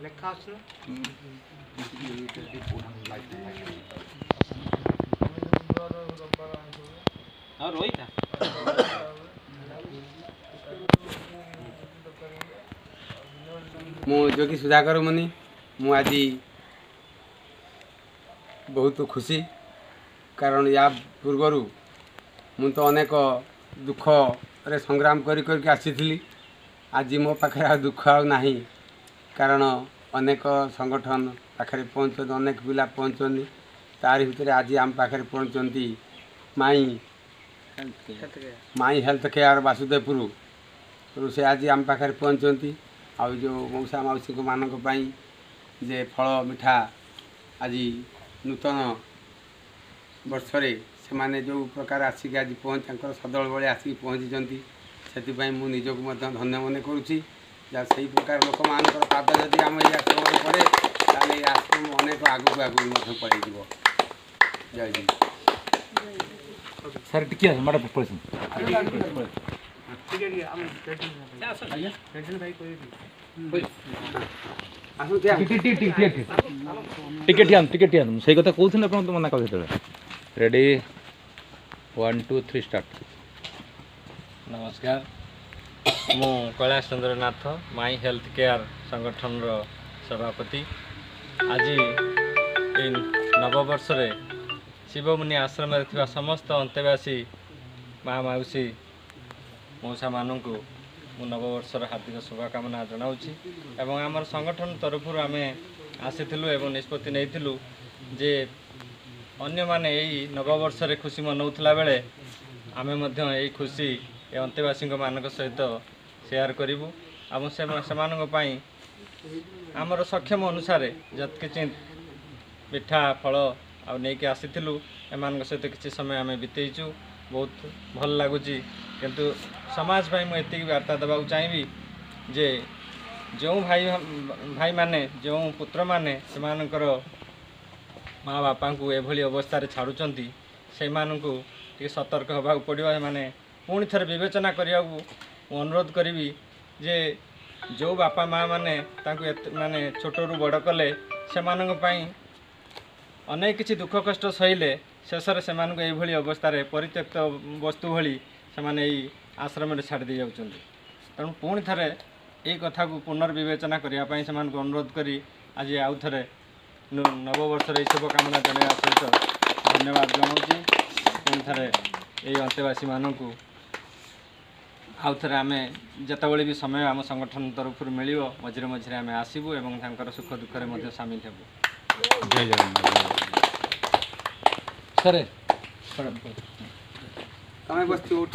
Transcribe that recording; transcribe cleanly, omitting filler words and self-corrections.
লেখা আছে আর রইতা मु जोगी सुधाकर मुनि मु आज बहुत खुशी कारण या पूर्वर मु तो अनेक दुख रे संग्राम करके आसी आज मो पाखे आ दुख ना कारण अनेक संगठन पाखे पहुँच अनेक पिला पहुँचनी तारी भितर आज आम पाखे पहुँचती माई हेल्थ केयर वासुदेवपुर से आज आम पाखे पहुँचती आउ जो मौसा मौसी मानक जे फल मिठा आज नूतन वर्षरे से माने जो प्रकार आसिक आज पहुँच सदल बड़े आसिक पहुँची से मु निजक धन्य मन करुँची से प्रकार लोक मान पाद जदि आम ये आश्रम पड़े ताले आश्रम अनेक आगू आगू पड़े जय जी सर टिके मैडम पड़े टिकेट से कथा कहते आप मना कर रेडी 1 2 3 स्टार्ट। नमस्कार मु कैलाश चंद्र नाथ माई हेल्थ केयर संगठन सभापति आज ये नववर्ष शिवमुनि आश्रम रे समस्त अंतेवासी माँ मौसी मौसा मानक मु नववर्षर हार्दिक शुभकामना जनाऊँगी एवं आमर संगठन तरफ आम आसी निष्पत्ति नहीं जे अन्य माने यही नववर्ष खुशी मनाऊला बेले आम यही खुशी ए अंतेवासी मानक सहित शेयर करूँ आम से आमर सक्षम अनुसार जत्कि मिठा फल आ नहीं आसी एम सहित किसी समय आम बीतईचु बहुत भल लगुच किंतु समाज भाई मुझे वार्ता देवाक चाहिए जे जो भाई माने जो पुत्र माने से माँ बापा को एभली अवस्था छाड़ुंट से सतर्क होगा पड़ो माने पुणी थे विवेचना करने को अनुरोध करी जे जो बापा माँ माने माने छोटू बड़ कले से अनेक किसी दुख कष्ट सहिले शेष में ये अवस्था परित्यक्त वस्तु भली से आश्रम छाड़ दे जाऊँ तेणु पुणी थे यही कथा को पुनर्विवेचना करने से अनुरोध करी आज आउ थे नववर्ष शुभकामना जन सहित धन्यवाद जनाऊँगी पुणी थे यही अंतेवासी मानक आउ थे आम जितेबाला भी समय आम संगठन तरफ मिल मझे मझे आम आसबू और सुख दुखे सामिल हेबू। जय जगन्नाथ सर तमें बस उठ